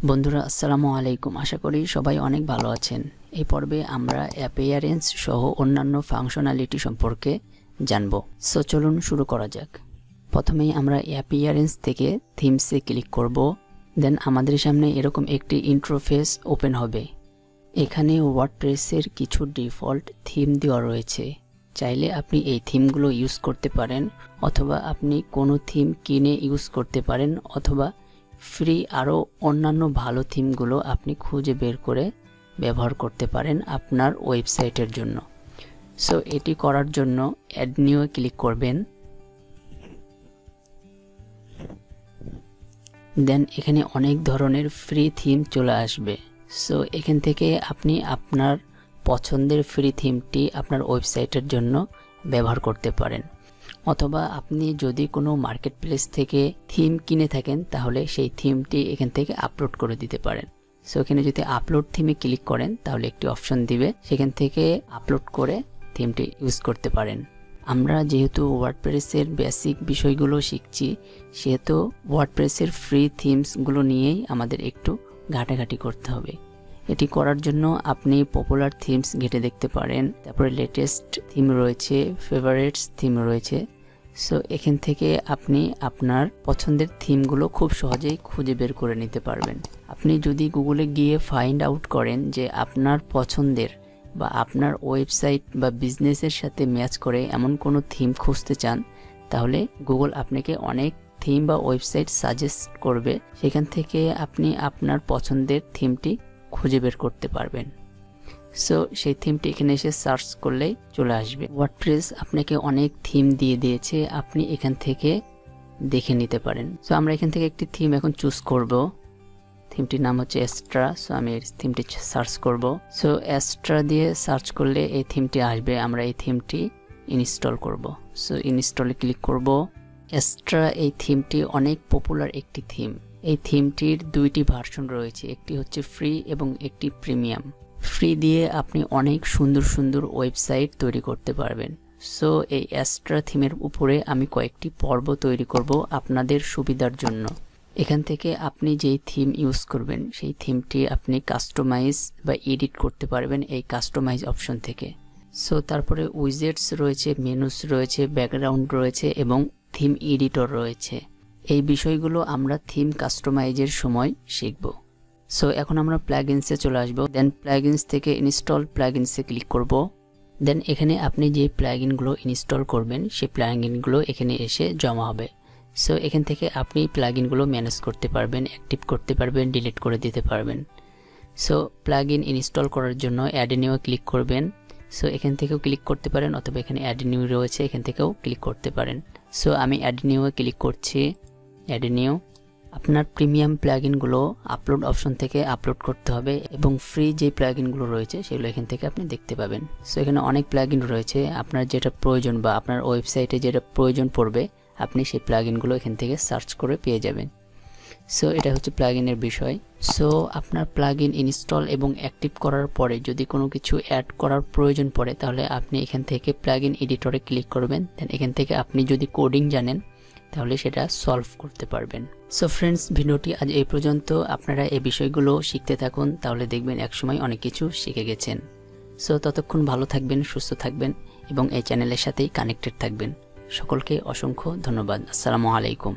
বন্ধুরা আসসালামু আলাইকুম, আশা করি সবাই অনেক ভালো আছেন। এই পর্বে আমরা অ্যাপিয়ারেন্স সহ অন্যান্য ফাংশনালিটি সম্পর্কে জানব। সো চলুন শুরু করা যাক। প্রথমেই আমরা অ্যাপিয়ারেন্স থেকে থিমসে ক্লিক করব। দেন আমাদের সামনে এরকম একটি ইন্টারফেস ওপেন হবে। এখানে ওয়ার্ডপ্রেসের কিছু ডিফল্ট থিম দেওয়া রয়েছে। চাইলে আপনি এই থিমগুলো ইউজ করতে পারেন, অথবা আপনি কোনো থিম কিনে ইউজ করতে পারেন, অথবা ফ্রি আরও অন্যান্য ভালো থিমগুলো আপনি খুঁজে বের করে ব্যবহার করতে পারেন আপনার ওয়েবসাইটের জন্য। সো এটি করার জন্য অ্যাড নিউ ক্লিক করবেন। দেন এখানে অনেক ধরনের ফ্রি থিম চলে আসবে। সো এখান থেকে আপনি আপনার পছন্দের ফ্রি থিমটি আপনার ওয়েবসাইটের জন্য ব্যবহার করতে পারেন, অথবা আপনি যদি কোনো মার্কেট প্লেস থেকে থিম কিনে থাকেন তাহলে সেই থিমটি এখান থেকে আপলোড করে দিতে পারেন। সো এখানে যদি আপলোড থিমে ক্লিক করেন তাহলে একটি অপশন দিবে, সেখান থেকে আপলোড করে থিমটি ইউজ করতে পারেন। আমরা যেহেতু ওয়ার্ডপ্রেসের বেসিক বিষয়গুলো শিখছি, সেহেতু ওয়ার্ডপ্রেসের ফ্রি থিমসগুলো নিয়েই আমাদের একটু ঘাটাঘাটি করতে হবে। এটি করার জন্য আপনি পপুলার থিমস ঘেটে দেখতে পারেন, তারপরে লেটেস্ট থিম রয়েছে, ফেভারিটস থিম রয়েছে। সো এখান থেকে আপনি আপনার পছন্দের থিমগুলো খুব সহজেই খুঁজে বের করে নিতে পারবেন। আপনি যদি গুগলে গিয়ে ফাইন্ড আউট করেন যে আপনার পছন্দের বা আপনার ওয়েবসাইট বা বিজনেসের সাথে ম্যাচ করে এমন কোনো থিম খুঁজতে চান, তাহলে গুগল আপনাকে অনেক থিম বা ওয়েবসাইট সাজেস্ট করবে। সেখান থেকে আপনি আপনার পছন্দের থিমটি খুঁজে বের করতে পারবেন। সো সেই থিমটি এখানে এসে সার্চ করলেই চলে আসবে। ওয়ার্ডপ্রেস আপনাকে অনেক থিম দিয়ে দিয়েছে, আপনি এখান থেকে দেখে নিতে পারেন। সো আমরা এখান থেকে একটি থিম এখন চুজ করব। থিমটির নাম হচ্ছে এক্সট্রা। সো আমি এই থিমটি সার্চ করব। সো এক্সট্রা দিয়ে সার্চ করলে এই থিমটি আসবে, আমরা এই থিমটি ইনস্টল করব। সো ইনস্টলে ক্লিক করব। এক্সট্রা এই থিমটি অনেক পপুলার একটি থিম। এই থিমটির দুইটি ভার্সন রয়েছে, একটি হচ্ছে ফ্রি এবং একটি প্রিমিয়াম। ফ্রি দিয়ে আপনি অনেক সুন্দর সুন্দর ওয়েবসাইট তৈরি করতে পারবেন। সো এই এক্সট্রা থিমের উপরে আমি কয়েকটি পর্ব তৈরি করব আপনাদের সুবিধার জন্য। এখান থেকে আপনি যেই থিম ইউজ করবেন সেই থিমটি আপনি কাস্টমাইজ বা এডিট করতে পারবেন এই কাস্টমাইজ অপশন থেকে। সো তারপরে উইজেটস রয়েছে, মেনুস রয়েছে, ব্যাকগ্রাউন্ড রয়েছে এবং থিম এডিটর রয়েছে। এই বিষয়গুলো আমরা থিম কাস্টমাইজের সময় শিখব। সো এখন আমরা প্লাগইনসে চলে আসব। দেন প্লাগইনস থেকে ইনস্টল প্লাগইনসে ক্লিক করব। দেন এখানে আপনি যে প্লাগইনগুলো ইনস্টল করবেন সেই প্লাগইনগুলো এখানে এসে জমা হবে। সো এখান থেকে আপনি প্লাগইনগুলো ম্যানেজ করতে পারবেন, অ্যাক্টিভ করতে পারবেন, ডিলিট করে দিতে পারবেন। সো প্লাগইন ইনস্টল করার জন্য অ্যাড নিউ ক্লিক করবেন। সো এখান থেকেও ক্লিক করতে পারেন, অথবা এখানে অ্যাড নিউ রয়েছে এখান থেকেও ক্লিক করতে পারেন। সো আমি অ্যাড নিউ ক্লিক করছি। Add new. আপনার প্রিমিয়াম প্লাগইনগুলো আপলোড অপশন থেকে আপলোড করতে হবে এবং ফ্রি যে প্লাগইনগুলো রয়েছে সেগুলো এখান থেকে আপনি দেখতে পাবেন। সো এখানে অনেক প্লাগইন রয়েছে, আপনার যেটা প্রয়োজন বা আপনার ওয়েবসাইটে যেটা প্রয়োজন পড়বে আপনি সেই প্লাগইনগুলো এখান থেকে সার্চ করে পেয়ে যাবেন। সো এটা হচ্ছে প্লাগইনের বিষয়। সো আপনার প্লাগইন ইনস্টল এবং অ্যাক্টিভ করার পরে যদি কোনো কিছু অ্যাড করার প্রয়োজন পড়ে তাহলে আপনি এখান থেকে প্লাগইন এডিটরে ক্লিক করবেন। দেন এখান থেকে আপনি যদি কোডিং জানেন তাহলে সেটা সলভ করতে পারবেন। সো ফ্রেন্ডস, ভিডিওটি আজ এই পর্যন্ত। আপনারা এই বিষয়গুলো শিখতে থাকুন, তাহলে দেখবেন একসময় অনেক কিছু শিখে গেছেন। সো ততক্ষণ ভালো থাকবেন, সুস্থ থাকবেন এবং এই চ্যানেলের সাথেই কানেক্টেড থাকবেন। সকলকে অসংখ্য ধন্যবাদ। আসসালামু আলাইকুম।